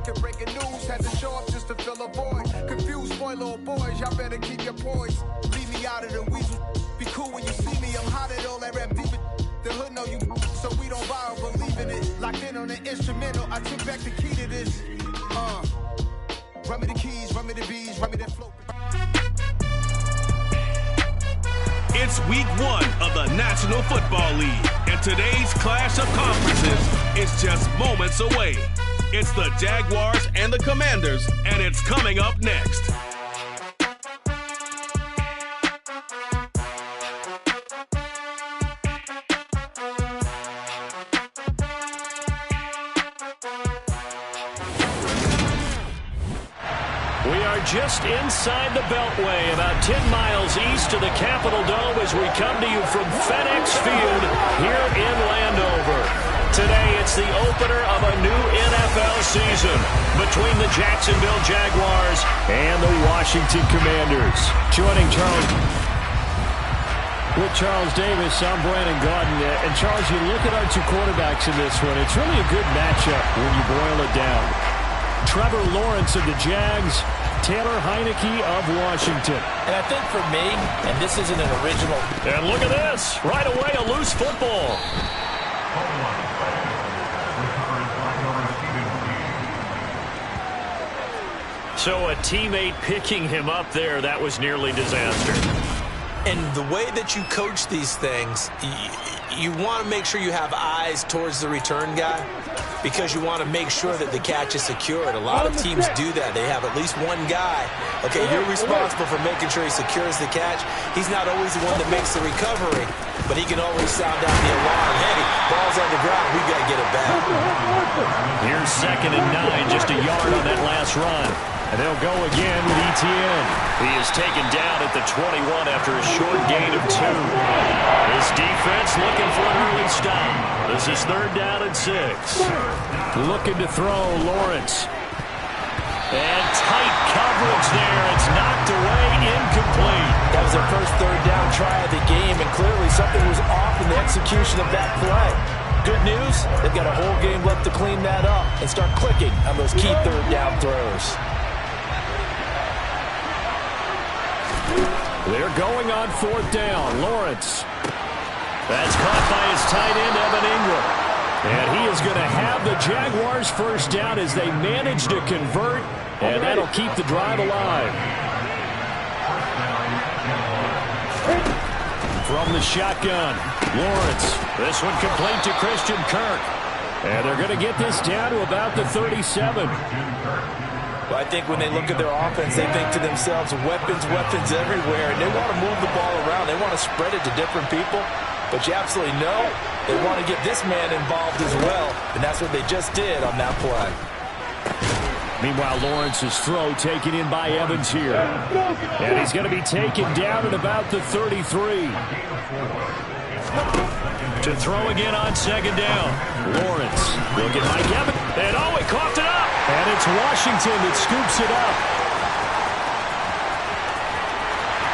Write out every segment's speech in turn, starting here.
market breaking news. Had to show up just to fill a void. Confused boy, little boys, y'all better keep your poise. Leave me out of the weasel. Be cool when you see me. I'm hot at all that rap deep. The hood know you, so we don't borrow, believe in it. Locked in on the instrumental. I took back the key to this. Run me the keys, run me the bees, run me that flow. It's week 1 of the National Football League, and today's clash of conferences is just moments away. It's the Jaguars and the Commanders, and it's coming up next. We are just inside the Beltway, about 10 miles east of the Capitol Dome as we come to you from FedEx Field here in Landover. Today, it's the opener of a new NFL season between the Jacksonville Jaguars and the Washington Commanders. Joining with Charles Davis, I'm Brandon Gaudin. And Charles, you look at our two quarterbacks in this one, it's really a good matchup when you boil it down. Trevor Lawrence of the Jags, Taylor Heineke of Washington. And I think for me, and this isn't an original. And look at this. Right away, a loose football. So a teammate picking him up there, that was nearly disaster. And the way that you coach these things, you want to make sure you have eyes towards the return guy because you want to make sure that the catch is secured. A lot of teams do that. They have at least one guy. Okay, you're responsible for making sure he secures the catch. He's not always the one that makes the recovery, but he can always sound out the alarm. Hey, ball's on the ground. We've got to get it back. Here's 2nd and 9, just a yard on that last run. And they'll go again with Etienne. He is taken down at the 21 after a short gain of 2. This defense looking for an early stop. This is 3rd down and 6. Looking to throw, Lawrence. And tight coverage there. It's knocked away, incomplete. That was their first 3rd down try of the game, and clearly something was off in the execution of that play. Good news, they've got a whole game left to clean that up and start clicking on those key 3rd down throws. They're going on 4th down. Lawrence. That's caught by his tight end, Evan Ingram. And he is going to have the Jaguars' first down as they manage to convert, and that'll keep the drive alive. From the shotgun, Lawrence. This one complete to Christian Kirk. And they're going to get this down to about the 37. Well, I think when they look at their offense, they think to themselves, weapons everywhere, and they want to move the ball around. They want to spread it to different people, but you absolutely know they want to get this man involved as well, and that's what they just did on that play. Meanwhile, Lawrence's throw taken in by Evans here, and he's going to be taken down at about the 33. To throw again on 2nd down. Lawrence will get Mike Evans, and he coughed it up. And it's Washington that scoops it up.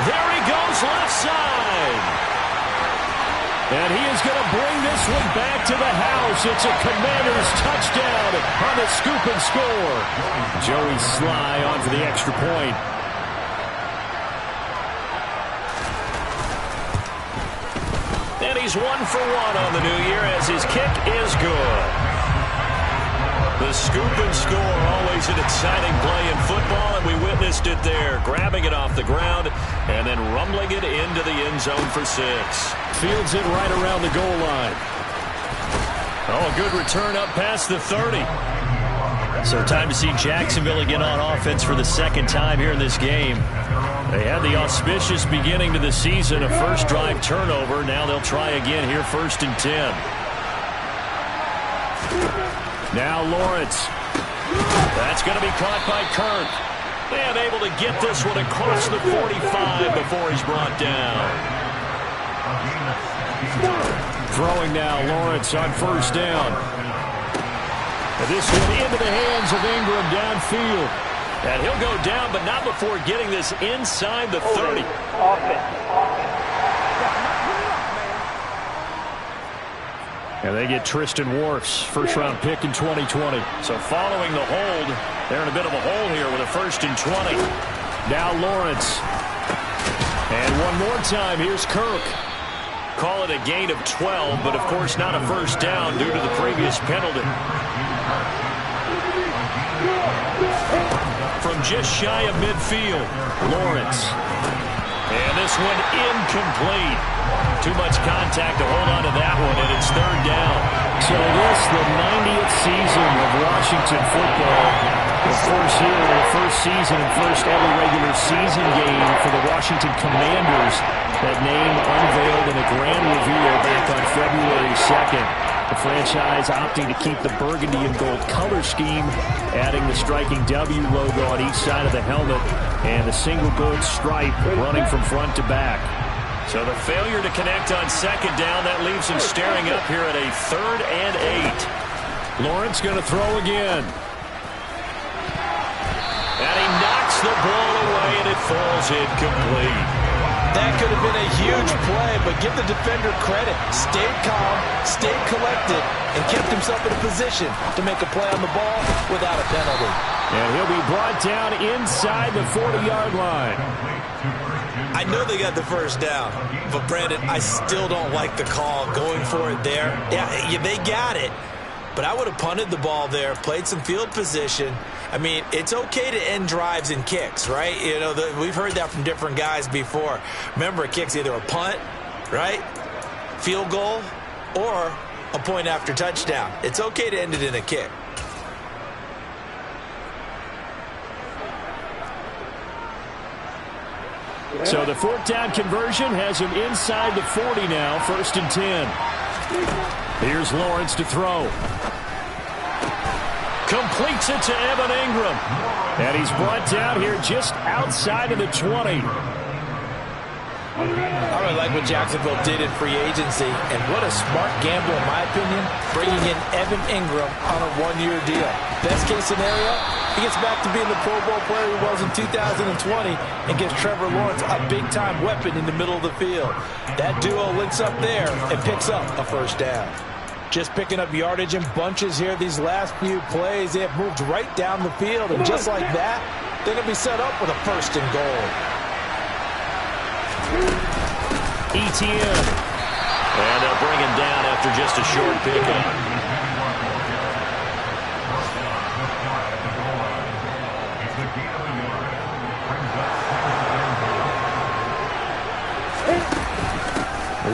There he goes left side. And he is going to bring this one back to the house. It's a Commanders touchdown on the scoop and score. Joey Sly on for the extra point. And he's 1 for 1 on the new year as his kick is good. The scoop and score, always an exciting play in football, and we witnessed it there, grabbing it off the ground and then rumbling it into the end zone for 6. Fields it right around the goal line. Oh, a good return up past the 30. So time to see Jacksonville again on offense for the 2nd time here in this game. They had the auspicious beginning to the season, a first drive turnover. Now they'll try again here, 1st and 10. Now Lawrence. That's going to be caught by Kirk. And able to get this one across the 45 before he's brought down. Throwing now, Lawrence on 1st down. And this one into the hands of Ingram downfield. And he'll go down, but not before getting this inside the 30. And they get Tristan Wirfs, first-round pick in 2020. So following the hold, they're in a bit of a hole here with a 1st and 20. Now Lawrence. And one more time, here's Kirk. Call it a gain of 12, but of course not a first down due to the previous penalty. From just shy of midfield, Lawrence. And this one incomplete. Too much contact to hold on to that one, and it's 3rd down. So this, the 90th season of Washington football. The first year, the first season, and first ever regular season game for the Washington Commanders. That name unveiled in a grand reveal back on February 2nd. The franchise opting to keep the burgundy and gold color scheme, adding the striking W logo on each side of the helmet, and the single gold stripe running from front to back. So the failure to connect on 2nd down, that leaves him staring up here at a 3rd and 8. Lawrence going to throw again. And he knocks the ball away, and it falls incomplete. That could have been a huge play, but give the defender credit. Stayed calm, stayed collected, and kept himself in a position to make a play on the ball without a penalty. And he'll be brought down inside the 40-yard line. I know they got the first down, but Brandon, I still don't like the call going for it there. Yeah, they got it, but I would have punted the ball there, played some field position. I mean, it's okay to end drives and kicks, right? You know, we've heard that from different guys before. Remember, a kick's either a punt, right, field goal, or a point after touchdown. It's okay to end it in a kick. So the 4th down conversion has him inside the 40 now, 1st and 10. Here's Lawrence to throw. Completes it to Evan Ingram. And he's brought down here just outside of the 20. I really like what Jacksonville did in free agency, and what a smart gamble, in my opinion, bringing in Evan Ingram on a 1-year deal. Best case scenario, he gets back to being the Pro Bowl player he was in 2020 and gives Trevor Lawrence a big-time weapon in the middle of the field. That duo links up there and picks up a 1st down. Just picking up yardage in bunches here these last few plays. They have moved right down the field, and just like that, they're going to be set up with a 1st and goal. ETN. And they'll bring him down after just a short pickup.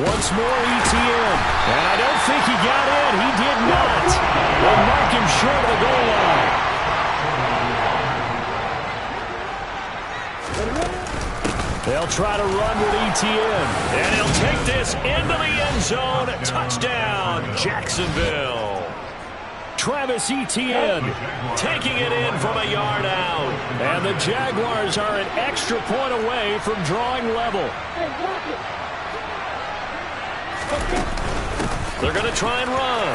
Once more, ETN. And I don't think he got in. He did not. They'll mark him short of the goal line. They'll try to run with ETN. And he'll take this into the end zone. Touchdown, Jacksonville. Travis Etienne taking it in from a yard out. And the Jaguars are an extra point away from drawing level. They're going to try and run.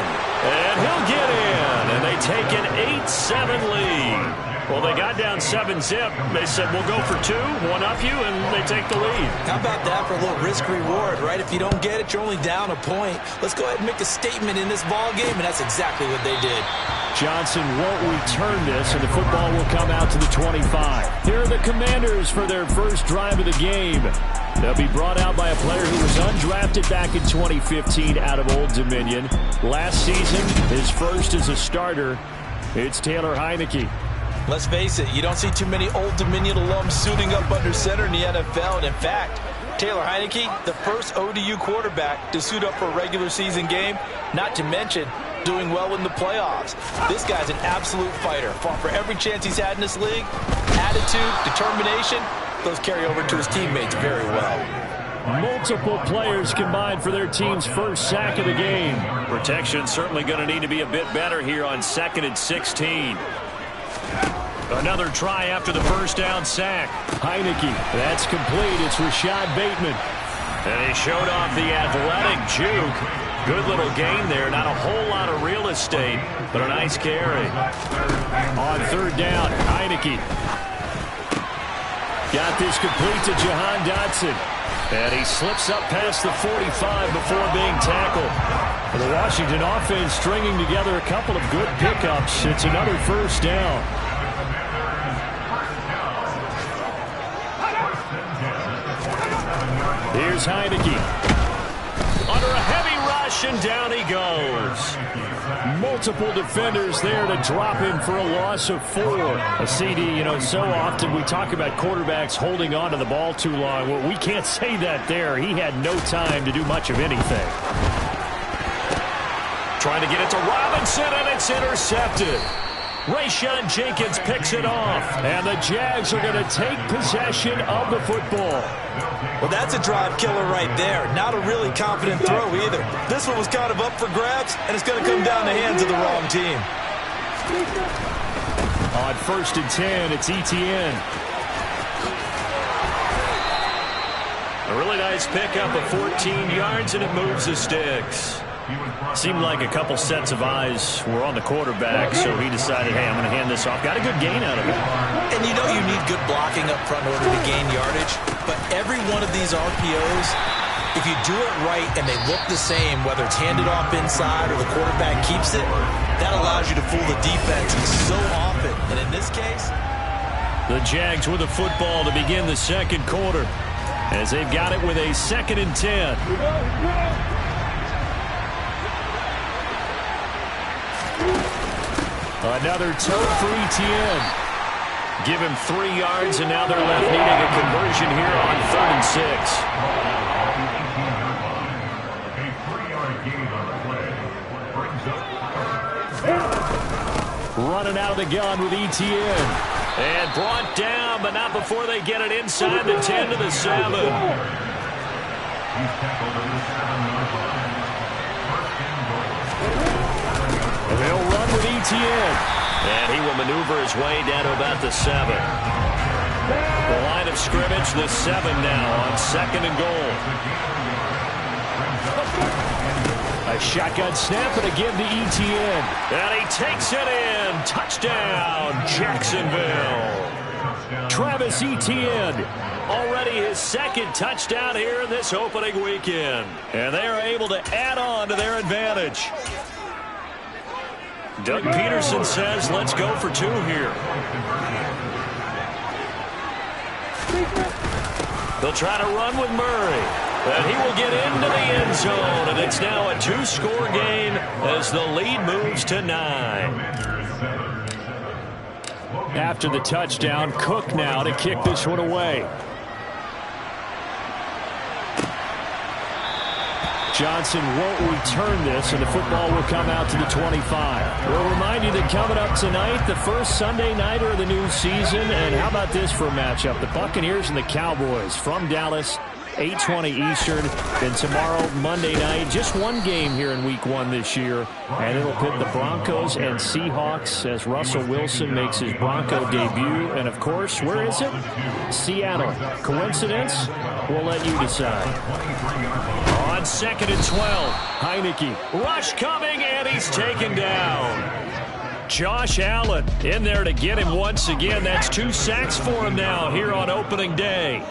And he'll get in. And they take an 8-7 lead. Well, they got down 7-zip. They said, we'll go for 2, one up you, and they take the lead. How about that for a little risk-reward, right? If you don't get it, you're only down a point. Let's go ahead and make a statement in this ball game, and that's exactly what they did. Johnson won't return this, and the football will come out to the 25. Here are the Commanders for their first drive of the game. They'll be brought out by a player who was undrafted back in 2015 out of Old Dominion. Last season, his first as a starter. It's Taylor Heinicke. Let's face it, you don't see too many Old Dominion alums suiting up under center in the NFL. And in fact, Taylor Heinicke, the first ODU quarterback to suit up for a regular season game, not to mention doing well in the playoffs. This guy's an absolute fighter. Fought for every chance he's had in this league. Attitude, determination, those carry over to his teammates very well. Multiple players combined for their team's first sack of the game. Protection certainly going to need to be a bit better here on 2nd and 16. Another try after the first down sack. Heinicke, that's complete. It's Rashad Bateman. And he showed off the athletic juke. Good little gain there. Not a whole lot of real estate, but a nice carry. On 3rd down, Heinicke. Got this complete to Jahan Dotson. And he slips up past the 45 before being tackled. And the Washington offense stringing together a couple of good pickups. It's another first down. Here's Heineke. Under a heavy rush, and down he goes. Multiple defenders there to drop him for a loss of 4. A CD, so often we talk about quarterbacks holding on to the ball too long. Well, we can't say that there. He had no time to do much of anything. Trying to get it to Robinson, and it's intercepted. Rayshawn Jenkins picks it off, and the Jags are going to take possession of the football. Well, that's a drive killer right there. Not a really confident throw either. This one was kind of up for grabs, and it's going to come down the hands of the wrong team. On 1st and 10, it's Etienne. A really nice pickup of 14 yards, and it moves the sticks. Seemed like a couple sets of eyes were on the quarterback, so he decided, hey, I'm going to hand this off. Got a good gain out of it. And you need good blocking up front in order to gain yardage. But every one of these RPOs, if you do it right and they look the same, whether it's handed off inside or the quarterback keeps it, that allows you to fool the defense so often. And in this case, the Jags with the football to begin the second quarter as they've got it with a 2nd and 10. Another toe for Etienne. Give him 3 yards, and now they're left needing a conversion here on 3rd and 6. Running out of the gun with Etienne. And brought down, but not before they get it inside the 10 to the 7. They'll run with Etienne. And he will maneuver his way down to about the 7. The line of scrimmage, the 7 now on 2nd and goal. A shotgun snap, and again to Etienne. And he takes it in. Touchdown, Jacksonville. Travis Etienne. Already his 2nd touchdown here in this opening weekend. And they are able to add on to their advantage. Doug Peterson says, let's go for 2 here. They'll try to run with Murray. And he will get into the end zone. And it's now a 2-score game as the lead moves to 9. After the touchdown, Cook now to kick this one away. Johnson won't return this, and the football will come out to the 25. We'll remind you that coming up tonight, the first Sunday nighter of the new season. And how about this for a matchup? The Buccaneers and the Cowboys from Dallas, 8:20 Eastern. Then tomorrow, Monday night, just one game here in Week 1 this year. And it'll pit the Broncos and Seahawks as Russell Wilson makes his Bronco debut. And, of course, where is it? Seattle. Coincidence? We'll let you decide. On 2nd and 12, Heineke. Rush coming, and he's taken down. Josh Allen in there to get him once again. That's 2 sacks for him now here on opening day.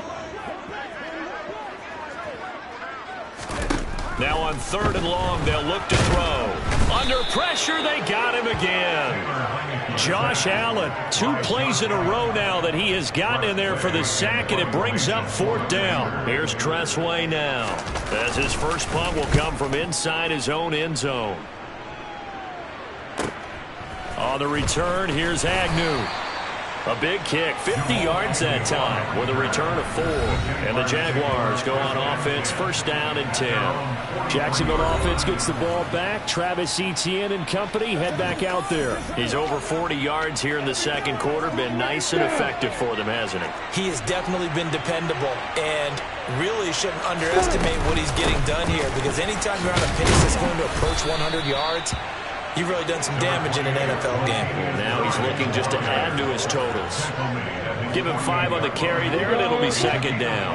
Now on 3rd and long, they'll look to throw. Under pressure, they got him again. Josh Allen, 2 plays in a row now that he has gotten in there for the sack, and it brings up 4th down. Here's Tressway now, as his first punt will come from inside his own end zone. On the return, here's Agnew. A big kick, 50 yards that time with a return of 4. And the Jaguars go on offense, 1st down and 10. Jacksonville offense gets the ball back. Travis Etienne and company head back out there. He's over 40 yards here in the second quarter. Been nice and effective for them, hasn't he? He has definitely been dependable, and really shouldn't underestimate what he's getting done here, because anytime you're on a pace that's going to approach 100 yards, you've really done some damage in an NFL game. And now he's looking just to add to his totals. Give him 5 on the carry there, and it'll be 2nd down.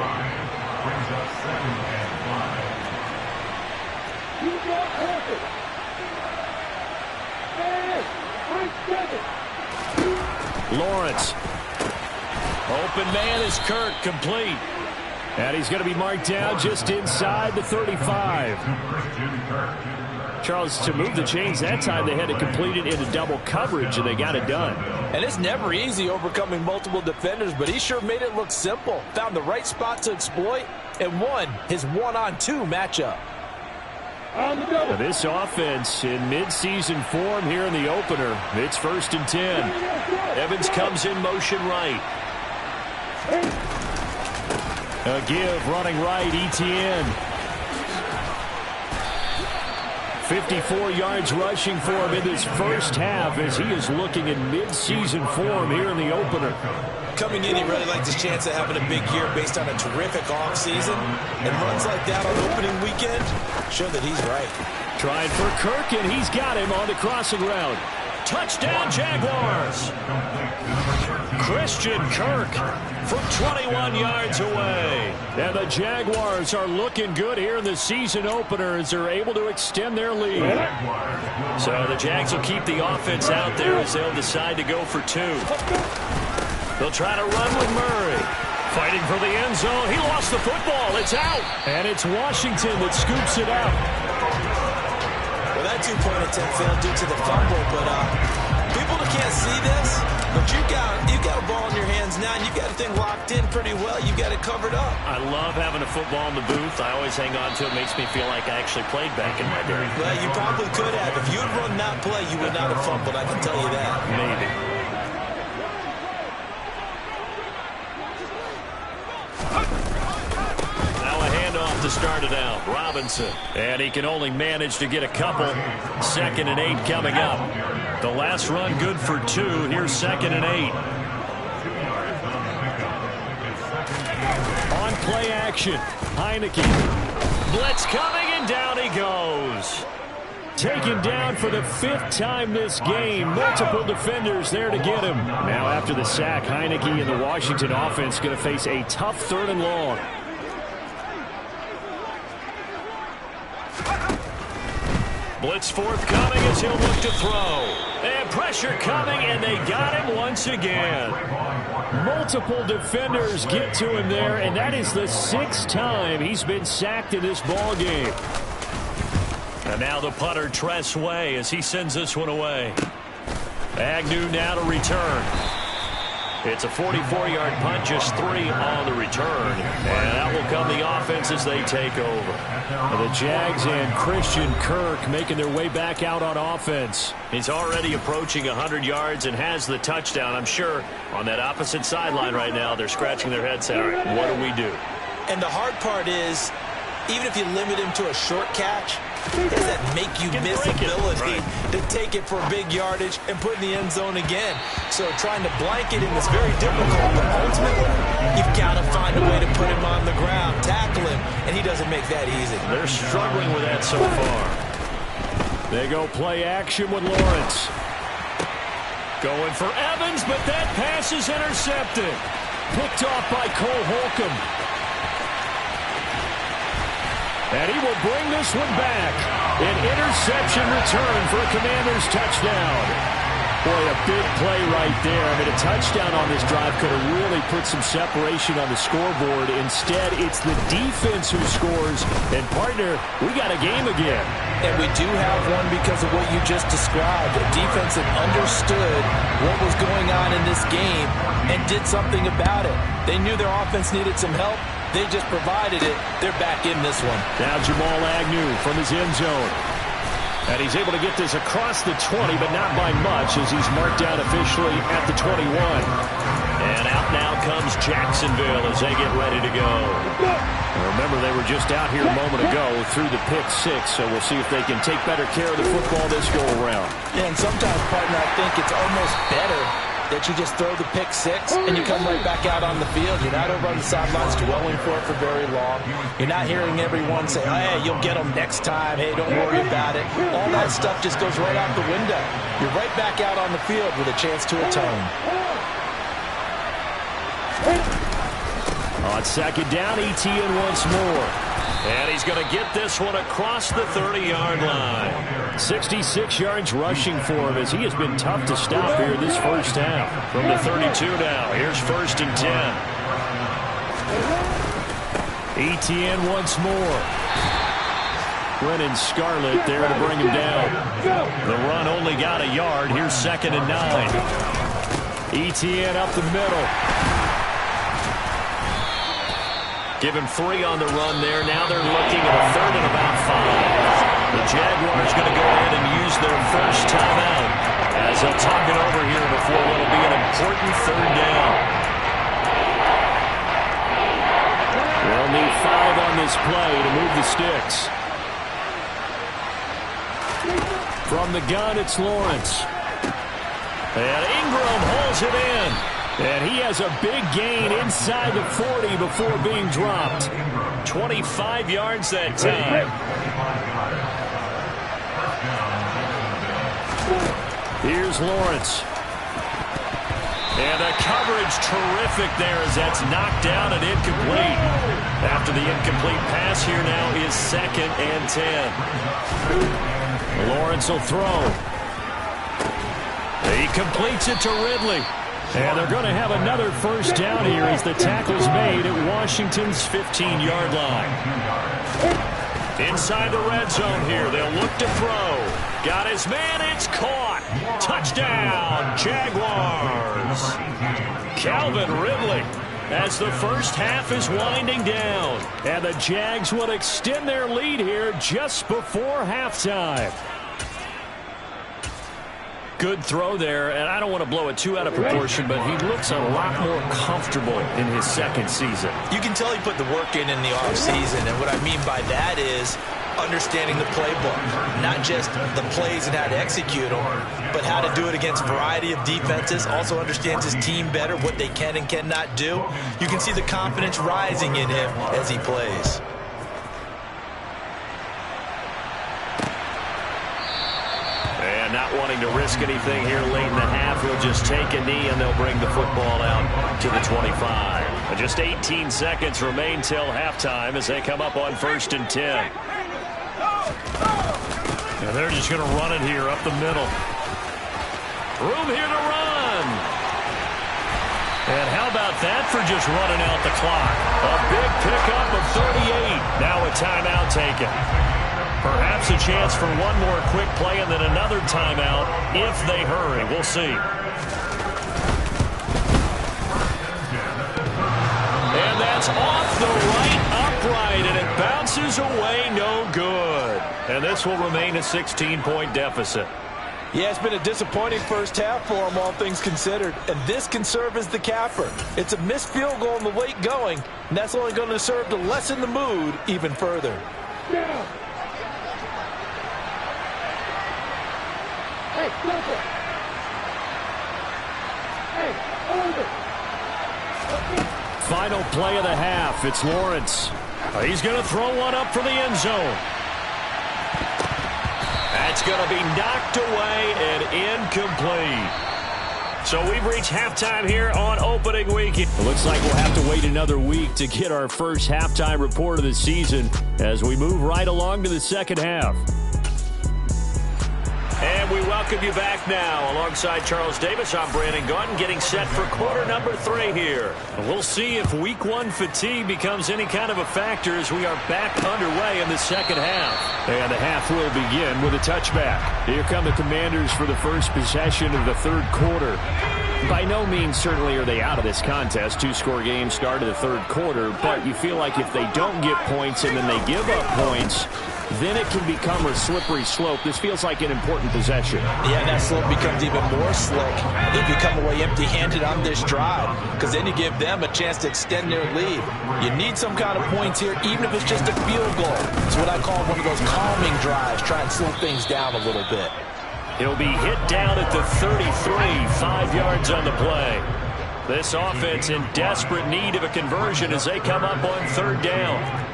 Lawrence. Open man is Kirk, complete. And he's going to be marked down just inside the 35. Charles, to move the chains that time, they had to complete it into double coverage, and they got it done. And it's never easy overcoming multiple defenders, but he sure made it look simple. Found the right spot to exploit and won his one-on-two matchup. Now this offense in midseason form here in the opener. It's 1st and 10. Evans comes in motion right. A give running right, Etienne. 54 yards rushing for him in this first half as he is looking in midseason form here in the opener. Coming in, he really liked his chance of having a big year based on a terrific offseason. And runs like that on opening weekend show that he's right. Trying for Kirk, and he's got him on the crossing route. Touchdown, Jaguars! Christian Kirk from 21 yards away. And the Jaguars are looking good here in the season opener as they're able to extend their lead. So the Jags will keep the offense out there as they'll decide to go for 2. They'll try to run with Murray. Fighting for the end zone. He lost the football. It's out. And it's Washington that scoops it up. Well, that two-point attempt failed due to the fumble, but people that can't see this, but you got a ball in your hands now, and you've got the thing locked in pretty well. You got it covered up. I love having a football in the booth. I always hang on to it. Makes me feel like I actually played back in my day. Well, you probably could have. If you had run that play, you would not have fumbled. I can tell you that. Maybe. To start it out, Robinson. And he can only manage to get a couple. 2nd and 8 coming up. The last run good for 2. Here's 2nd and 8. On play action, Heineke. Blitz coming, and down he goes. Taken down for the 5th time this game. Multiple defenders there to get him. Now after the sack, Heineke and the Washington offense going to face a tough 3rd and long. Blitz forthcoming as he'll look to throw. And pressure coming, and they got him once again. Multiple defenders get to him there, and that is the 6th time he's been sacked in this ball game. And now the punter, Tress Way, as he sends this one away. Agnew now to return. It's a 44-yard punt, just 3 on the return. And out will come the offense as they take over. The Jags and Christian Kirk making their way back out on offense. He's already approaching 100 yards and has the touchdown. I'm sure on that opposite sideline right now, they're scratching their heads saying, all right, what do we do? And the hard part is, even if you limit him to a short catch, does that make you miss ability to take it for big yardage and put in the end zone again? So trying to blanket him is very difficult, but ultimately, you've got to find a way to put him on the ground, tackle him, and he doesn't make that easy. They're struggling with that so far. They go play action with Lawrence. Going for Evans, but that pass is intercepted. Picked off by Cole Holcomb. And he will bring this one back. An interception return for a Commanders touchdown. Boy, a big play right there. I mean, a touchdown on this drive could have really put some separation on the scoreboard. Instead, it's the defense who scores. And, partner, we got a game again. And we do have one because of what you just described. A defense that understood what was going on in this game and did something about it. They knew their offense needed some help. They just provided it. They're back in this one. Now Jamal Agnew from his end zone. And he's able to get this across the 20, but not by much as he's marked down officially at the 21. And out now comes Jacksonville as they get ready to go. And remember, they were just out here a moment ago through the pick 6, so we'll see if they can take better care of the football this go-around. Yeah, and sometimes, partner, I think it's almost better that you just throw the pick 6 and you come right back out on the field. You're not over on the sidelines dwelling for it for very long. You're not hearing everyone say, hey, you'll get them next time. Hey, don't worry about it. All that stuff just goes right out the window. You're right back out on the field with a chance to atone. On 2nd down, Etienne once more. And he's going to get this one across the 30-yard line. 66 yards rushing for him as he has been tough to stop here this first half. From the 32 now, here's 1st and 10. Etienne once more. Brennan Scarlett there to bring him down. The run only got a yard. Here's 2nd and 9. Etienne up the middle. Give him 3 on the run there. Now they're looking at a 3rd and about 5. The Jaguars going to go ahead and use their first timeout as they'll talk it over here before what will be an important 3rd down. They'll need 5 on this play to move the sticks. From the gun, it's Lawrence. And Ingram holds it in. And he has a big gain inside the 40 before being dropped. 25 yards that time. Here's Lawrence. And the coverage terrific there as that's knocked down and incomplete. After the incomplete pass, here now is 2nd and 10. Lawrence will throw. He completes it to Ridley. And they're going to have another first down here as the tackle's made at Washington's 15-yard line. Inside the red zone here, they'll look to throw. Got his man, it's caught. Touchdown, Jaguars. Calvin Ridley as the first half is winding down. And the Jags will extend their lead here just before halftime. Good throw there, and I don't want to blow it too out of proportion, but he looks a lot more comfortable in his 2nd season. You can tell he put the work in the offseason, and what I mean by that is understanding the playbook. Not just the plays and how to execute them, but how to do it against a variety of defenses. Also understands his team better, what they can and cannot do. You can see the confidence rising in him as he plays. And not wanting to risk anything here late in the half, he'll just take a knee and they'll bring the football out to the 25. And just 18 seconds remain till halftime as they come up on 1st and 10. And they're just going to run it here up the middle. Room here to run. And how about that for just running out the clock? A big pickup of 38. Now a timeout taken. Perhaps a chance for one more quick play and then another timeout if they hurry. We'll see. And that's off the right upright, and it bounces away no good. And this will remain a 16-point deficit. Yeah, it's been a disappointing first half for him, all things considered. And this can serve as the capper. It's a missed field goal in the late going, and that's only going to serve to lessen the mood even further. Yeah. Hey, stop it. Hey, hold it. Final play of the half. It's Lawrence. He's going to throw one up for the end zone. That's going to be knocked away and incomplete. So we've reached halftime here on opening weekend. It looks like we'll have to wait another week to get our first halftime report of the season as we move right along to the second half. And we welcome you back now. Alongside Charles Davis, I'm Brandon Gaudin, getting set for quarter number 3 here. We'll see if week 1 fatigue becomes any kind of a factor as we are back underway in the second half. And the half will begin with a touchback. Here come the Commanders for the first possession of the third quarter. By no means certainly are they out of this contest. 2-score game start of the third quarter, but you feel like if they don't get points and then they give up points, then it can become a slippery slope. This feels like an important possession. Yeah, that slope becomes even more slick if you come away empty-handed on this drive, because then you give them a chance to extend their lead. You need some kind of points here, even if it's just a field goal. It's what I call one of those calming drives, try and slow things down a little bit. He'll be hit down at the 33, 5 yards on the play. This offense in desperate need of a conversion as they come up on third down.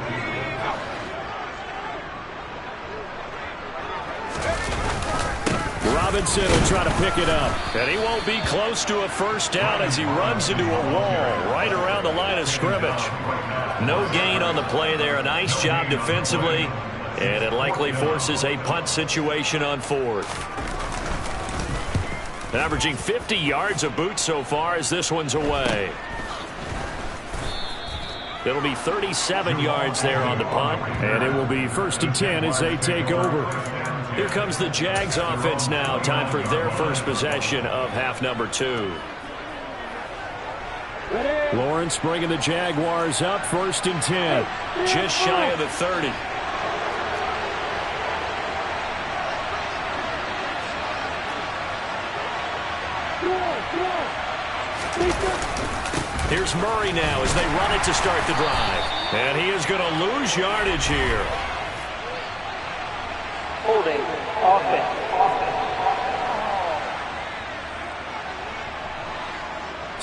Robinson will try to pick it up. And he won't be close to a first down as he runs into a wall right around the line of scrimmage. No gain on the play there. A nice job defensively. And it likely forces a punt situation on fourth. Averaging 50 yards a boot so far as this one's away. It'll be 37 yards there on the punt. And it will be 1st and 10 as they take over. Here comes the Jags offense now. Time for their first possession of half number 2. Lawrence bringing the Jaguars up, 1st and 10. Just shy of the 30. Here's Murray now as they run it to start the drive. And he is going to lose yardage here. Holding. Offense.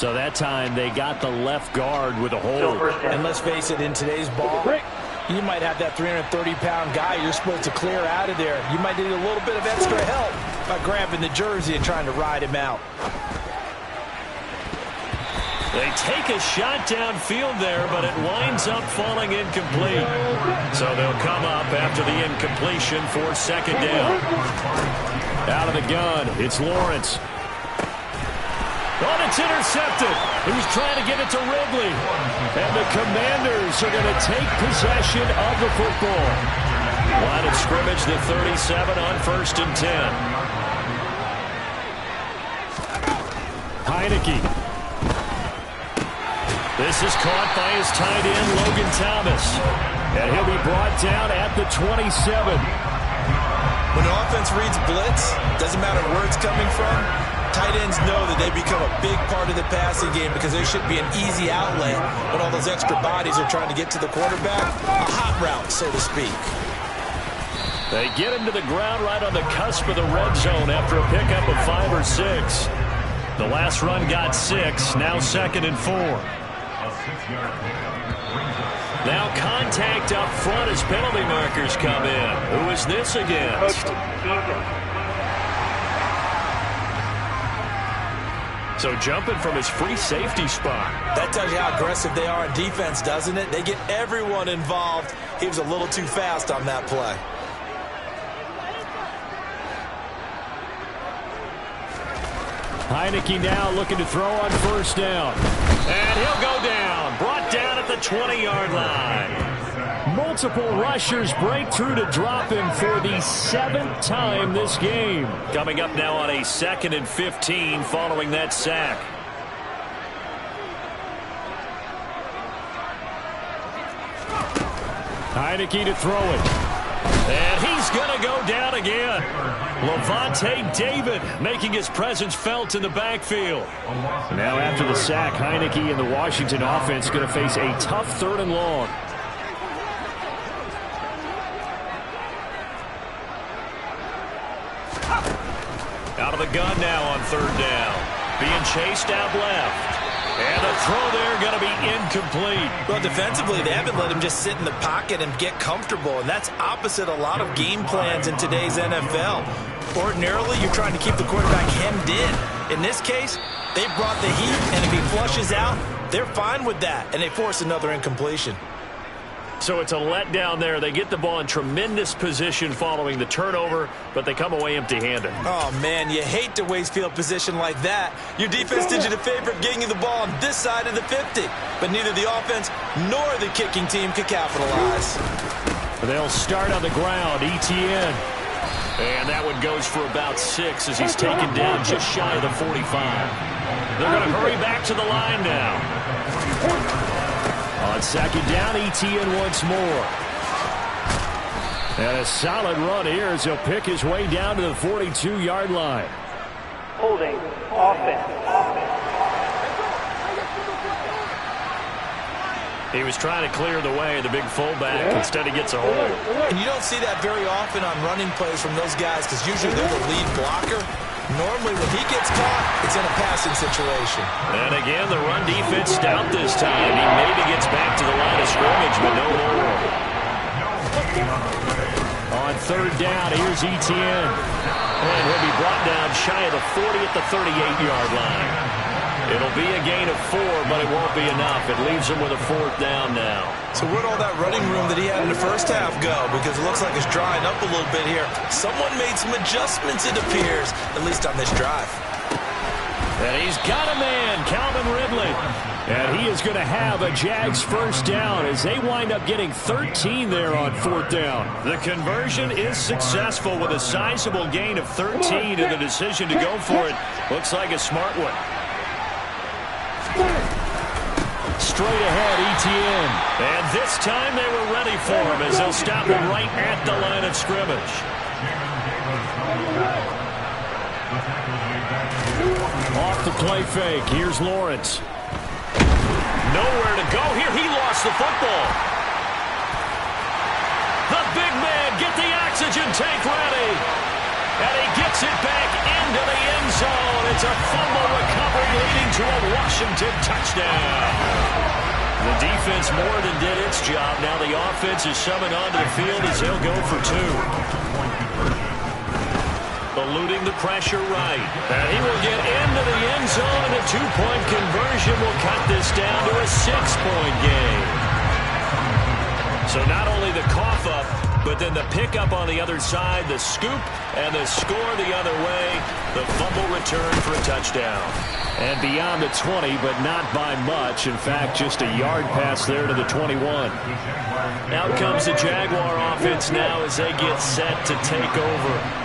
So that time they got the left guard with a hold. And let's face it, in today's ball, you might have that 330-pound guy you're supposed to clear out of there. You might need a little bit of extra help by grabbing the jersey and trying to ride him out. They take a shot downfield there, but it winds up falling incomplete. So they'll come up after the incompletion for 2nd down. Out of the gun, it's Lawrence. Oh, it's intercepted. He was trying to get it to Ridley. And the Commanders are going to take possession of the football. Line of scrimmage, the 37 on 1st and 10. Heineke. This is caught by his tight end, Logan Thomas. And he'll be brought down at the 27. When an offense reads blitz, doesn't matter where it's coming from, tight ends know that they become a big part of the passing game because there should be an easy outlet when all those extra bodies are trying to get to the quarterback. A hot route, so to speak. They get him to the ground right on the cusp of the red zone after a pickup of 5 or 6. The last run got 6, now 2nd and 4. Now contact up front as penalty markers come in. Who is this against? So jumping from his free safety spot. That tells you how aggressive they are on defense, doesn't it? They get everyone involved. He was a little too fast on that play. Heineke now looking to throw on 1st down. And he'll go down. Brought down at the 20-yard line. Multiple rushers break through to drop him for the 7th time this game. Coming up now on a 2nd and 15 following that sack. Heineke to throw it. And he's going to go down again. Lavonte David making his presence felt in the backfield. Now after the sack, Heineke and the Washington offense going to face a tough 3rd and long. Out of the gun now on 3rd down. Being chased out left. And the throw there going to be incomplete. Well, defensively, they haven't let him just sit in the pocket and get comfortable, and that's opposite a lot of game plans in today's NFL. Ordinarily, you're trying to keep the quarterback hemmed in. In this case, they brought the heat, and if he flushes out, they're fine with that, and they force another incompletion. So it's a letdown there. They get the ball in tremendous position following the turnover, but they come away empty-handed. Oh, man, you hate to waste field position like that. Your defense did you the favor of getting you the ball on this side of the 50, but neither the offense nor the kicking team could capitalize. They'll start on the ground. Etienne. And that one goes for about 6 as he's taken down just shy of the 45. They're going to hurry back to the line now. On 2nd down, Etienne once more. And a solid run here as he'll pick his way down to the 42-yard line. Holding. Offense. He was trying to clear the way, the big fullback. Instead, he gets a hold. And you don't see that very often on running plays from those guys because usually they're the lead blocker. Normally, when he gets caught, it's in a passing situation. And again, the run defense stout this time. He maybe gets back to the line of scrimmage, but no more. On 3rd down, here's Etienne. And he'll be brought down shy of the 40 at the 38-yard line. It'll be a gain of 4, but it won't be enough. It leaves him with a 4th down now. So where'd all that running room that he had in the first half go? Because it looks like it's drying up a little bit here. Someone made some adjustments, it appears, at least on this drive. And he's got a man, Calvin Ridley. And he is going to have a Jags first down as they wind up getting 13 there on 4th down. The conversion is successful with a sizable gain of 13, and the decision to go for it looks like a smart one. Straight ahead, Etienne. And this time they were ready for him as they'll stop him right at the line of scrimmage. Off the play fake. Here's Lawrence. Nowhere to go here. He lost the football. The big man, get the oxygen tank ready. And he gets it back into the end zone. It's a fumble recovery leading to a Washington touchdown. The defense more than did its job. Now the offense is summoned onto the field as they'll go for 2. Eluding the pressure right. And he will get into the end zone, and a 2-point conversion will cut this down to a 6-point game. So not only the cough up, but then the pickup on the other side, the scoop, and the score the other way. The fumble return for a touchdown. And beyond the 20, but not by much. In fact, just a yard pass there to the 21. Out comes the Jaguar offense now as they get set to take over.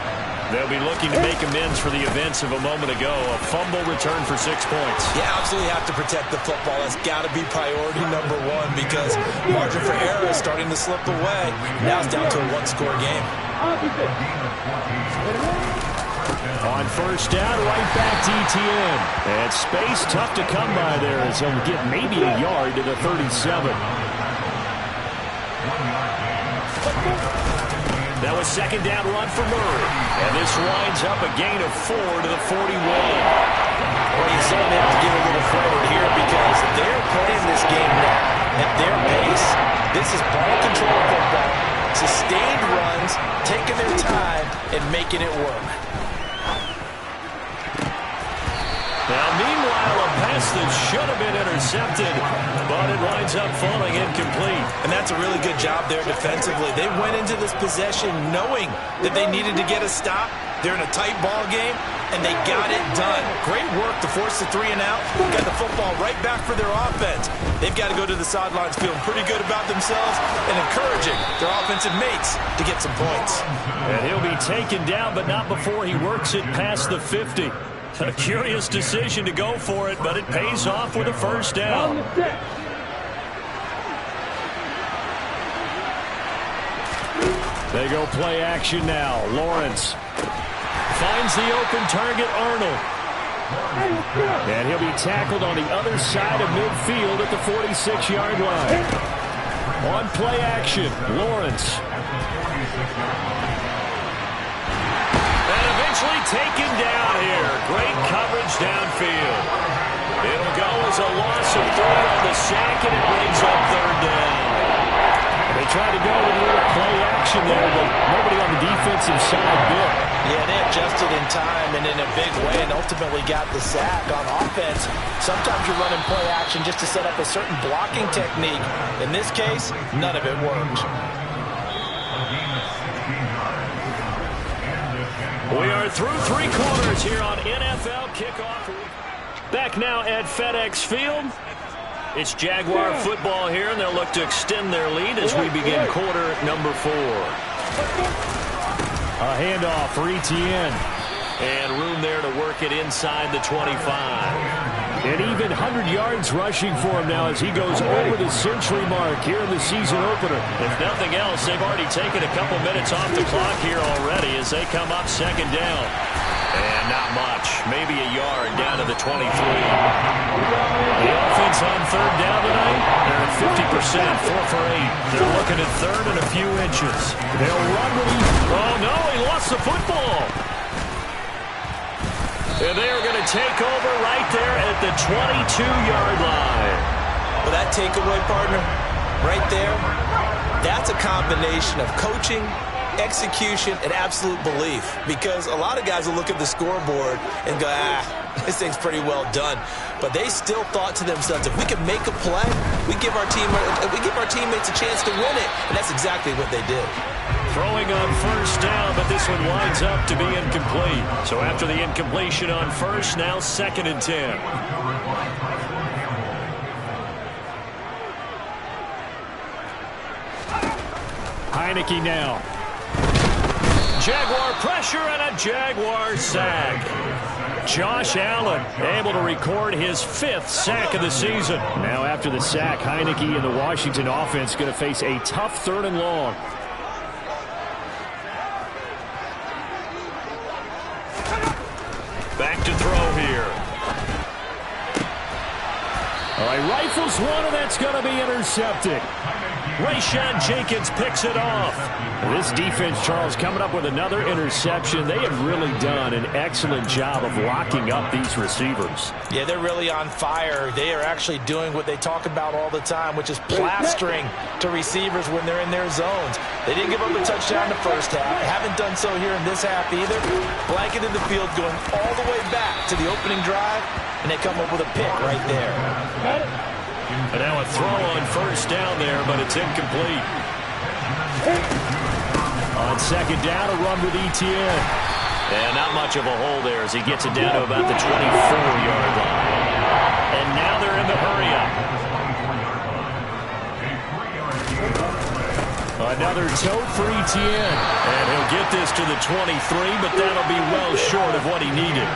They'll be looking to make amends for the events of a moment ago. A fumble return for 6 points. Yeah, absolutely have to protect the football. That's got to be priority number 1 because margin for error is starting to slip away. Now it's down to a 1-score game. On first down, right back to Etienne. And space tough to come by there as he'll get maybe a yard to the 37. That was second down run for Murray. And this winds up a gain of 4 to the 41. Well, you saw they have to give a little credit here because they're playing this game now at their pace. This is ball control football, sustained runs, taking their time, and making it work. Now, meanwhile, a pass that should have been intercepted, but it winds up falling incomplete. And that's a really good job there defensively. They went into this possession knowing that they needed to get a stop. They're in a tight ball game, and they got it done. Great work to force the 3 and out. Got the football right back for their offense. They've got to go to the sidelines feeling pretty good about themselves and encouraging their offensive mates to get some points. And he'll be taken down, but not before he works it past the 50. A curious decision to go for it, but it pays off with a first down. They go play action now. Lawrence finds the open target, Arnold. And he'll be tackled on the other side of midfield at the 46-yard line. On play action, Lawrence. Eventually taken down here. Great coverage downfield. It'll go as a loss of 3 on the sack, and it brings up third down. They tried to go with a little play action there, but nobody on the defensive side bit. Yeah, they adjusted in time and in a big way and ultimately got the sack on offense. Sometimes you're running play action just to set up a certain blocking technique. In this case, none of it worked. We are through 3 quarters here on NFL Kickoff. Back now at FedEx Field. It's Jaguar football here, and they'll look to extend their lead as we begin quarter number 4. A handoff for Etienne. And room there to work it inside the 25. And even 100 yards rushing for him now as he goes over the century mark here in the season opener. If nothing else, they've already taken a couple minutes off the clock here already as they come up second down. And not much. Maybe a yard down to the 23. The offense on third down tonight, they're at 50%, 4 for 8. They're looking at third and a few inches. They'll run with him. Oh, no, he lost the football. And they are going to take over right there at the 22-yard line. Well, that takeaway, partner, right there, that's a combination of coaching, execution, and absolute belief. Because a lot of guys will look at the scoreboard and go, this thing's pretty well done. But they still thought to themselves, if we can make a play, we give our teammates a chance to win it. And that's exactly what they did. Throwing on first down, but this one winds up to be incomplete. So after the incompletion on first, now 2nd and 10. Heinicke now. Jaguar pressure and a Jaguar sack. Josh Allen able to record his 5th sack of the season. Now after the sack, Heinicke and the Washington offense going to face a tough 3rd and long. Back to throw here. All right, rifles one, and that's going to be intercepted. Rayshawn Jenkins picks it off. This defense, Charles, coming up with another interception. They have really done an excellent job of locking up these receivers. Yeah, they're really on fire. They are actually doing what they talk about all the time, which is plastering to receivers when they're in their zones. They didn't give up a touchdown the first half. Haven't done so here in this half either. Blanketed the field going all the way back to the opening drive, and they come up with a pick right there. And now a throw on 1st down there, but it's incomplete. On 2nd down, a run with Etienne. And not much of a hole there as he gets it down to about the 24-yard line. And now they're in the hurry-up. Another toe for Etienne. And he'll get this to the 23, but that'll be well short of what he needed.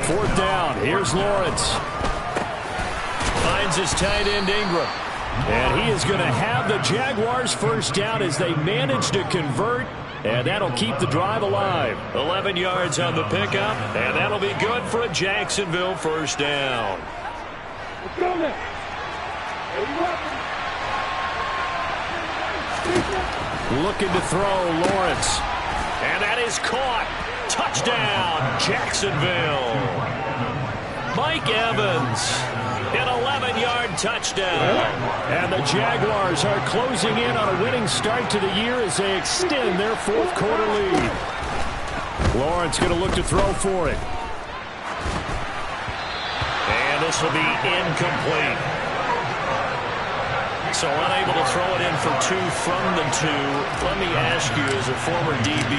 4th down. Here's Lawrence. Finds his tight end Ingram. And he is going to have the Jaguars' 1st down as they manage to convert. And that'll keep the drive alive. 11 yards on the pickup. And that'll be good for a Jacksonville 1st down. Looking to throw, Lawrence. And that is caught. Touchdown, Jacksonville. Mike Evans, an 11-yard touchdown. And the Jaguars are closing in on a winning start to the year as they extend their 4th quarter lead. Lawrence going to look to throw for it. And this will be incomplete. So unable to throw it in for 2 from the 2. Let me ask you, as a former DB,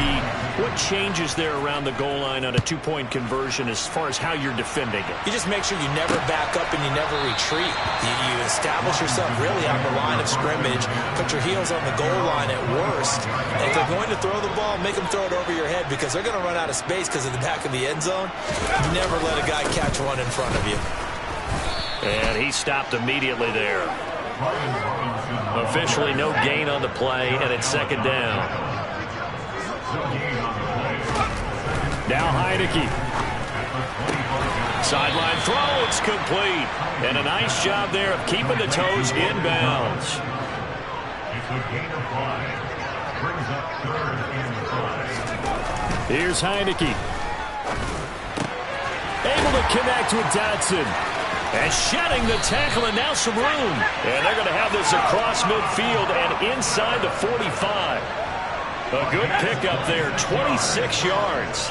what changes there around the goal line on a 2-point conversion as far as how you're defending it? You just make sure you never back up and you never retreat. You establish yourself really on the line of scrimmage, put your heels on the goal line at worst. And if they're going to throw the ball, make them throw it over your head because they're going to run out of space because of the back of the end zone. Never let a guy catch one in front of you. And he stopped immediately there. Officially no gain on the play, and it's 2nd down. Now Heinicke. Sideline throw, it's complete. And a nice job there of keeping the toes inbounds. Here's Heinicke. Able to connect with Dotson. And shedding the tackle, and now some room. And they're going to have this across midfield and inside the 45. A good pickup there, 26 yards.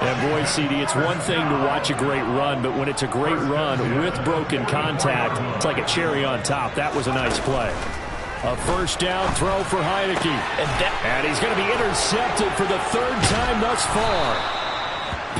And boy, CD, it's one thing to watch a great run, but when it's a great run with broken contact, it's like a cherry on top. That was a nice play. A 1st down throw for Heinicke. And he's going to be intercepted for the 3rd time thus far.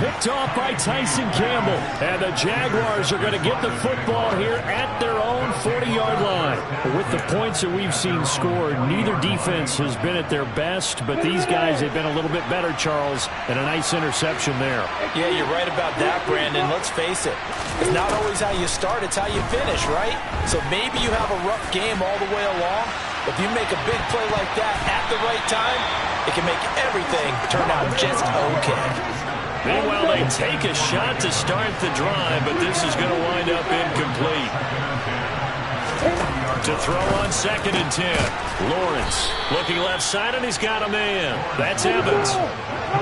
Picked off by Tyson Campbell. And the Jaguars are going to get the football here at their own 40-yard line. With the points that we've seen scored, neither defense has been at their best, but these guys have been a little bit better, Charles, and a nice interception there. Yeah, you're right about that, Brandon. Let's face it. It's not always how you start, it's how you finish, right? So maybe you have a rough game all the way along, but if you make a big play like that at the right time, it can make everything turn out just okay. Meanwhile, they take a shot to start the drive, but this is going to wind up incomplete. To throw on 2nd and 10. Lawrence looking left side, and he's got a man. That's Evans.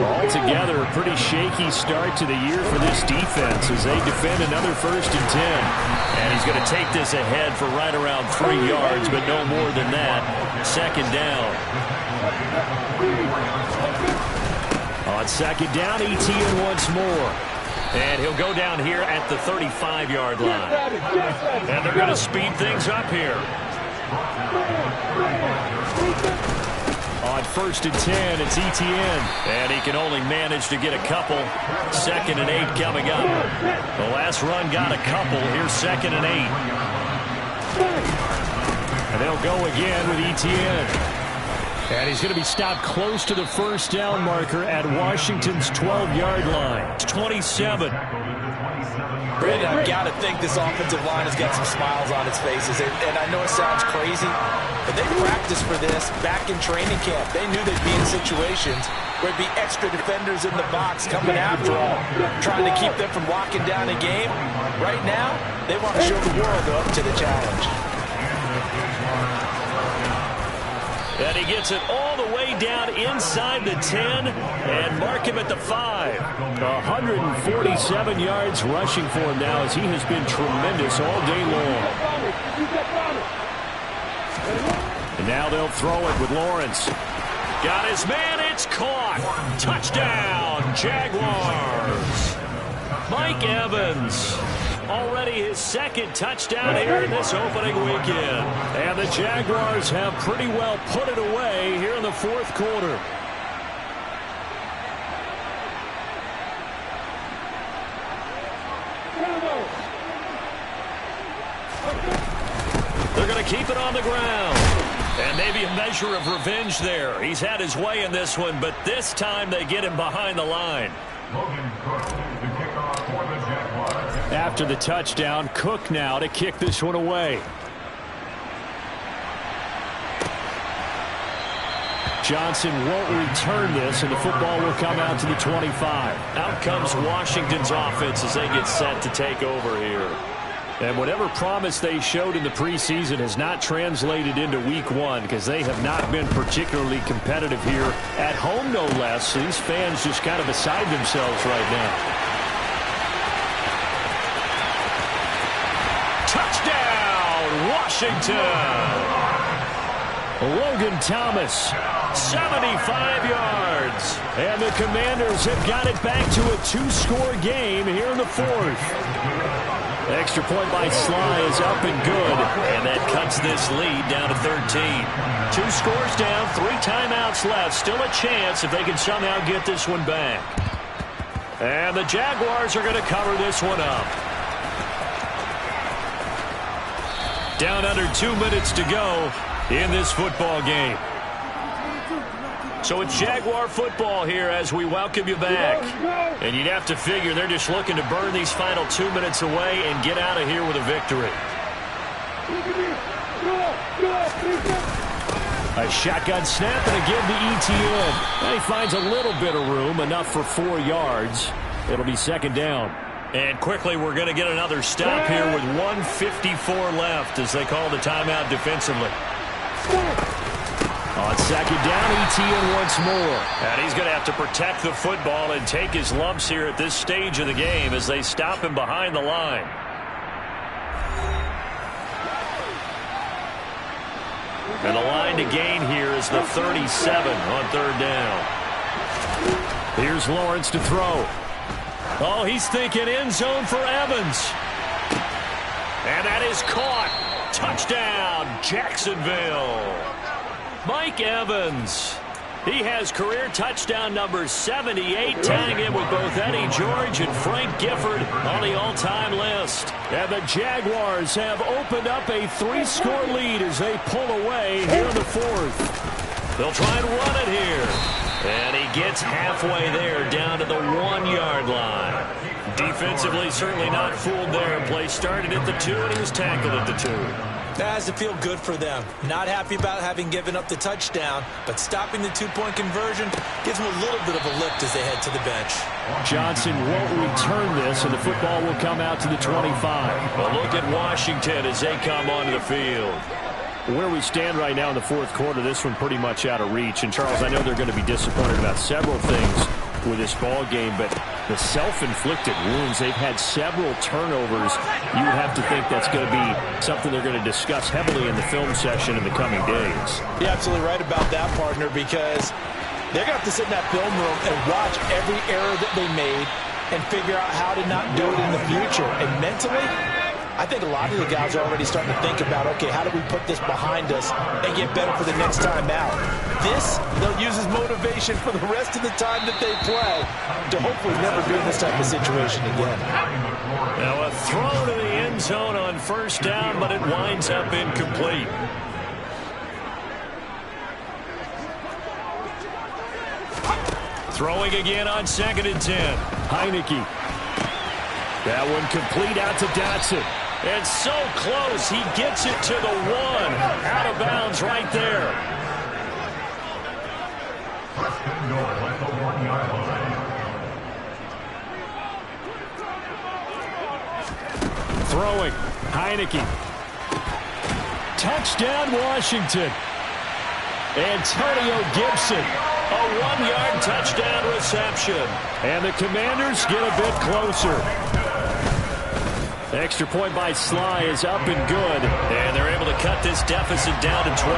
Altogether, a pretty shaky start to the year for this defense as they defend another 1st and 10. And he's going to take this ahead for right around 3 yards, but no more than that. 2nd down. On 2nd down, Etienne once more. And he'll go down here at the 35-yard line. And they're going to speed things up here. On 1st and 10, it's Etienne. And he can only manage to get a couple. 2nd and 8 coming up. The last run got a couple. Here's 2nd and 8. And they'll go again with Etienne. And he's going to be stopped close to the first down marker at Washington's 12-yard line. It's 27. Brandon, I've got to think this offensive line has got some smiles on its faces. And I know it sounds crazy, but they practiced for this back in training camp. They knew they'd be in situations where it'd be extra defenders in the box coming after them, trying to keep them from locking down a game. Right now, they want to show the world they're up to the challenge. And he gets it all the way down inside the 10 and mark him at the 5. 147 yards rushing for him now as he has been tremendous all day long. And now they'll throw it with Lawrence. Got his man, it's caught. Touchdown, Jaguars. Mike Evans. Already his 2nd touchdown here in this opening weekend. And the Jaguars have pretty well put it away here in the 4th quarter. They're going to keep it on the ground. And maybe a measure of revenge there. He's had his way in this one, but this time they get him behind the line. After the touchdown, Cook now to kick this one away. Johnson won't return this, and the football will come out to the 25. Out comes Washington's offense as they get set to take over here. And whatever promise they showed in the preseason has not translated into week 1 because they have not been particularly competitive here at home, no less. These fans just kind of beside themselves right now. Touchdown, Washington! Logan Thomas, 75 yards. And the Commanders have got it back to a 2-score game here in the 4th. Extra point by Sly is up and good, and that cuts this lead down to 13. 2 scores down, 3 timeouts left. Still a chance if they can somehow get this one back. And the Jaguars are going to cover this one up. Down under 2 minutes to go in this football game. So it's Jaguar football here as we welcome you back. And you'd have to figure they're just looking to burn these final 2 minutes away and get out of here with a victory. A shotgun snap and again to Etienne. And he finds a little bit of room, enough for 4 yards. It'll be 2nd down. And quickly we're going to get another stop here with 1:54 left as they call the timeout defensively. On 2nd down, Etienne once more. And he's going to have to protect the football and take his lumps here at this stage of the game as they stop him behind the line. And the line to gain here is the 37 on 3rd down. Here's Lawrence to throw. Oh, he's thinking end zone for Evans. And that is caught. Touchdown, Jacksonville. Mike Evans. He has career touchdown number 78, tying in with both Eddie George and Frank Gifford on the all-time list. And the Jaguars have opened up a 3-score lead as they pull away here in the 4th. They'll try and run it here. And he gets halfway there down to the 1-yard line. Defensively, certainly not fooled there. Play started at the 2, and he was tackled at the 2. That has to feel good for them. Not happy about having given up the touchdown, but stopping the 2-point conversion gives them a little bit of a lift as they head to the bench. Johnson won't return this, and the football will come out to the 25. But look at Washington as they come onto the field. Where we stand right now in the 4th quarter, this one pretty much out of reach. And, Charles, I know they're going to be disappointed about several things with this ball game, but the self-inflicted wounds, they've had several turnovers. You would have to think that's going to be something they're going to discuss heavily in the film session in the coming days. You're absolutely right about that, partner, because they're going to have to sit in that film room and watch every error that they made and figure out how to not do it in the future. And mentally, I think a lot of the guys are already starting to think about, okay, how do we put this behind us and get better for the next time out? This, they'll use as motivation for the rest of the time that they play to hopefully never be in this type of situation again. Now a throw to the end zone on first down, but it winds up incomplete. Throwing again on 2nd and 10. Heineke. That one complete out to Dotson. And so close, he gets it to the 1. Out of bounds right there. Throwing. Heineke. Touchdown, Washington. Antonio Gibson. A 1-yard touchdown reception. And the Commanders get a bit closer. Extra point by Sly is up and good. And they're able to cut this deficit down to 12.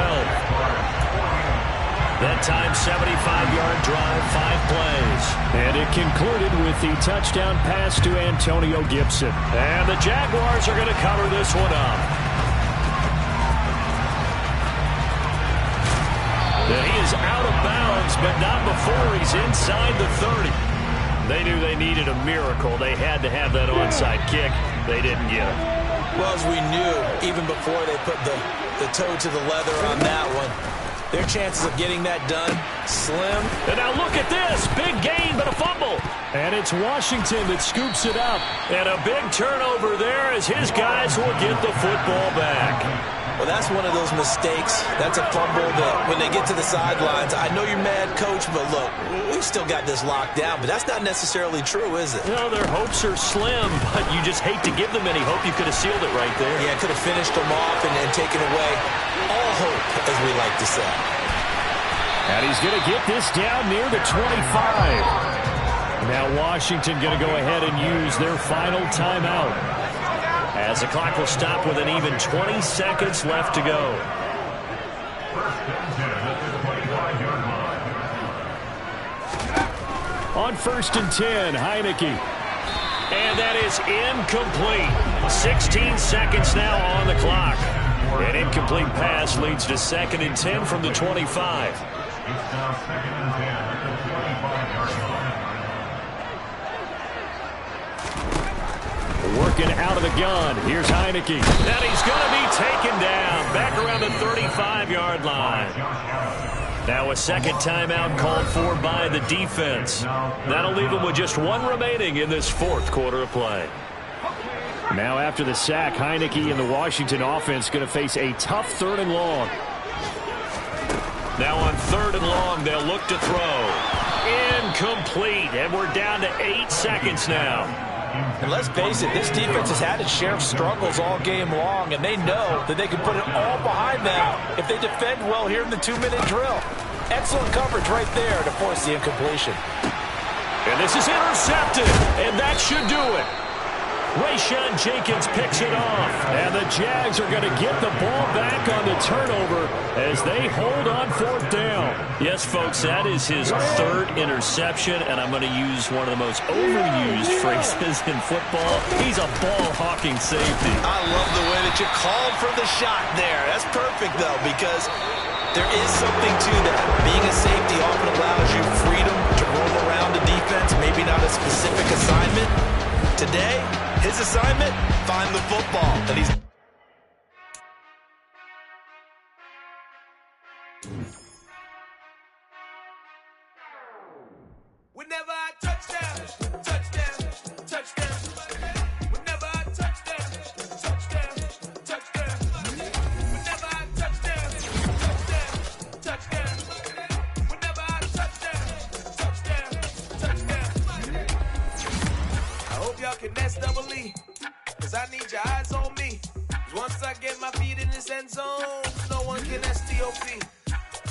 That time, 75-yard drive, 5 plays. And it concluded with the touchdown pass to Antonio Gibson. And the Jaguars are going to cover this one up. And he is out of bounds, but not before he's inside the 30. They knew they needed a miracle. They had to have that onside kick. They didn't get it. Well, as we knew, even before they put the toe to the leather on that one, their chances of getting that done, slim. And now look at this. Big gain, but a fumble. And it's Washington that scoops it up. And a big turnover there as his guys will get the football back. Well, that's one of those mistakes. That's a fumble that when they get to the sidelines, I know you're mad, Coach, but look, we've still got this locked down. But that's not necessarily true, is it? No, their hopes are slim, but you just hate to give them any hope. You could have sealed it right there. Yeah, could have finished them off and taken away all hope, as we like to say. And he's going to get this down near the 25. Now Washington going to go ahead and use their final timeout, as the clock will stop with an even 20 seconds left to go. On 1st and 10, Heineke. And that is incomplete. 16 seconds now on the clock. An incomplete pass leads to 2nd and 10 from the 25. It's now 2nd and 10 at the 25-yard line. Working out of the gun. Here's Heineke. And he's going to be taken down back around the 35-yard line. Now a second timeout called for by the defense. That'll leave them with just 1 remaining in this 4th quarter of play. Now after the sack, Heineke and the Washington offense going to face a tough 3rd and long. Now on 3rd and long, they'll look to throw. Incomplete, and we're down to 8 seconds now. And let's face it, this defense has had its share of struggles all game long, and they know that they can put it all behind them if they defend well here in the 2-minute drill. Excellent coverage right there to force the incompletion. And this is intercepted, and that should do it. Rayshawn Jenkins picks it off. And the Jags are going to get the ball back on the turnover as they hold on 4th down. Yes, folks, that is his 3rd interception, and I'm going to use one of the most overused phrases in football. He's a ball-hawking safety. I love the way that you called for the shot there. That's perfect, though, because there is something to that. Being a safety often allows you freedom to roam around the defense, maybe not a specific assignment. Today, his assignment, find the football. And he's... Whenever I touchdown, touchdown, touchdown. Whenever I touchdown, touchdown, touchdown. Whenever I touchdown, touchdown, touchdown. Whenever I touchdown, touchdown, touchdown. I hope y'all can nest double E, cause I need your eyes on me. Once I get my feet in this end zone, no one can STOP.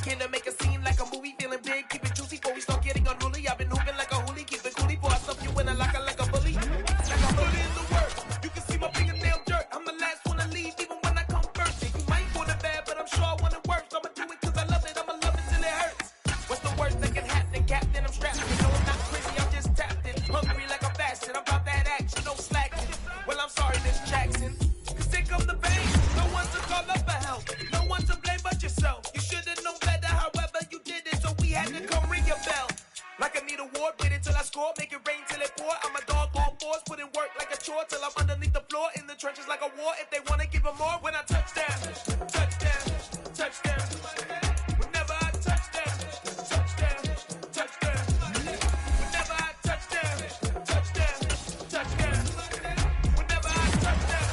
Can I make a scene like a movie, feeling big, keep it juicy before we start getting unruly. I've been hooping like a hoolie, keep it coolie before I stuff you in a locker like a bully. Like I put in the work, you can see my fingernail dirt. I'm the last one to leave, even when I come first. And you might want it bad, but I'm sure I want it worse. I'ma do it cause I love it, I'ma love it till it hurts. What's the worst that can happen, Captain? I'm strapped. You know I'm not crazy, I'm just tapped in. Hungry like I'm fasting, I'm about that action, no slacking. Well, I'm sorry, Miss Jackson. make it rain till it pour. I'm a dog on force, put in work like a chore till I'm underneath the floor in the trenches like a war. If they wanna give them more, when I touch down, touchdown, touchdown. Whenever I touch down, touchdown, touchdown. Whenever I touch down, touchdown, touchdown. Whenever I touch down,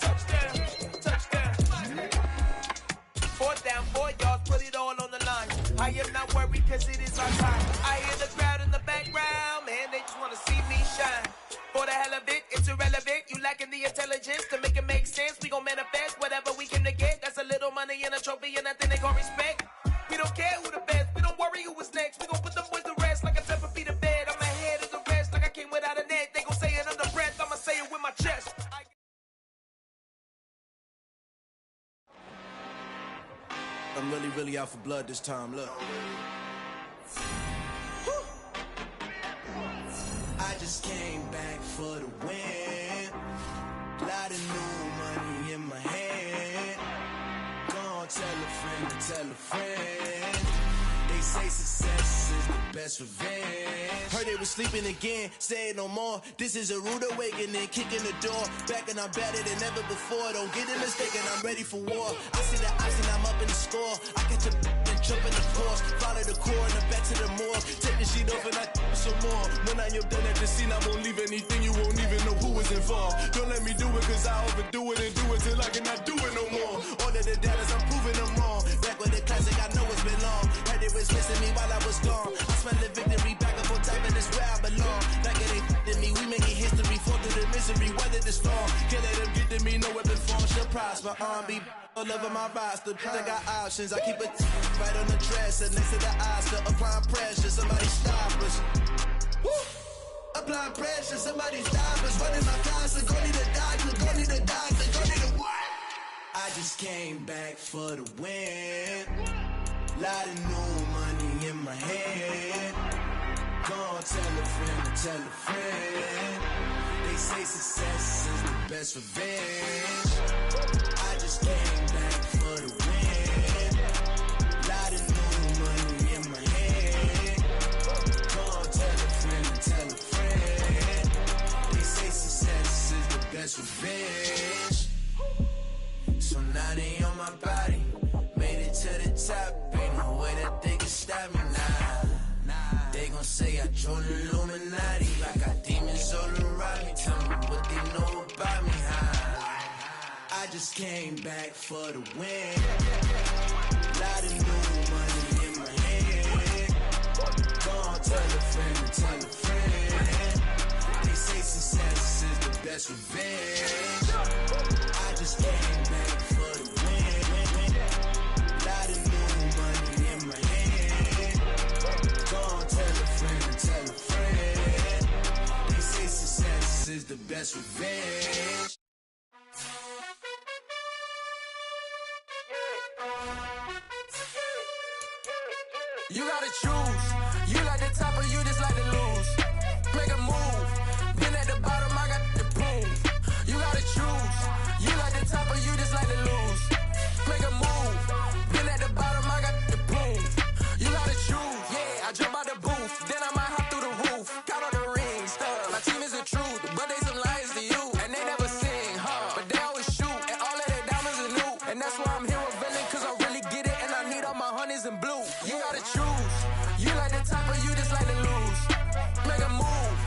touchdown, touchdown. 4th down, 4 yards, put it all on the line. I am not worried cause it is our time. I hear the crowd in the background, man, they just wanna see me shine. For the hell of it, it's irrelevant. You lacking the intelligence to make it make sense. We gon' manifest whatever we came to get. That's a little money and a trophy and nothing they gon' respect. We don't care who the best, we don't worry who was next. We gon' put them boys to rest like a 7 feet of bed. I'm ahead of the rest like I came without a net. They gon' say it under breath, I'ma say it with my chest. I'm really out for blood this time, look. I just came back for the win. Lot of new money in my hand. Gonna tell a friend to tell a friend. They say success is the best revenge. Heard they was sleeping again, say it no more. This is a rude awakening, kicking the door. Back and I'm better than ever before. Don't get it mistaken, I'm ready for war. I see the ice and I'm up in the score. I catch a and jump in the course. Follow the core and I'm back to the morgue. Take the sheet off and I some more. When I am done at the scene, I won't leave anything. You won't even know who was involved. Don't let me do it cause I overdo it and do it till I cannot do it no more. All of the doubters, I'm proving them wrong. Back with the classic, I know it's been long. Heard it was missing me while I was gone. I smell the victory back up on time and it's where I belong. Like it ain't to me, we making history. Fall through the misery, weather the storm. Can't let them get to me, no weapon form shall prosper. R&B all over my roster. I got options, I keep it right on the dresser. Next to the Oscar, applying pressure. Somebody stop us. Woo! Applying pressure, somebody stop us. Running my constant, go need a doctor, go need a doctor, go need a what? I just came back for the win. Lot of new money in my hand. Gonna tell a friend to tell a friend. They say success is the best revenge. I just came back for the win. Lot of new money in my hand. Gonna tell a friend to tell a friend. They say success is the best revenge. So now they on my body. Made it to the top. Ain't no way that they can stop me now. They gon' say I joined the Illuminati. I got demons all around me. Tell me what they know about me, huh? I just came back for the win. Lot of new money in my hand. Gonna tell a friend to tell a friend. They say success is the best revenge. I just came back for the win. Lot of new money in my hand. Gonna tell a friend to tell a friend. They say success is the best revenge. You gotta choose. You like the top or you just like to lose. Make a move. Been at the bottom, I got the proof. You gotta choose. You like the top or you just like to lose. Make a move. Been at the bottom, I got the proof. You gotta choose. Yeah, I jump out the booth. Then I might hop through the roof. Count on the rings. My team is the truth, but they some liars to you. And they never sing, huh? But they always shoot. And all of their diamonds are new. And that's why I'm here revealing, cause I really get it. And I need all my honeys in blue. You gotta choose. You like the top or you just like to lose. Make a move.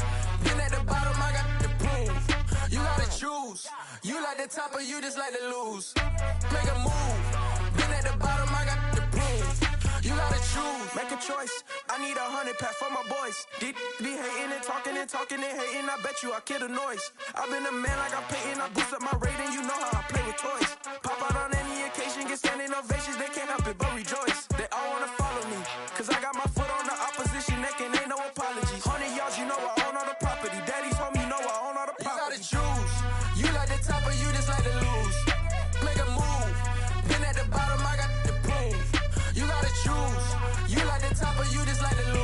Been at the bottom, I got the proof. You gotta choose. You like the top or you just like to lose. Make a move. Been at the bottom, I got the proof. You gotta choose. Make a choice. I need 100 pack for my boys. Be hating and talking and hating. I bet you I kill the noise. I've been a man like I'm Peyton. I boost up my rating. You know how I play with toys. Pop out on any occasion, get standing ovations. They can't help it but rejoice. They all wanna follow me, cause I got my foot on the opposition neck and ain't no apologies. 100 yards, you know I own all the property. Daddy's home, you know I own all the property. You gotta choose. You like the top or you just like to lose. Make a move. Been at the bottom, I got the proof. You gotta choose. You like the top or you just like to lose.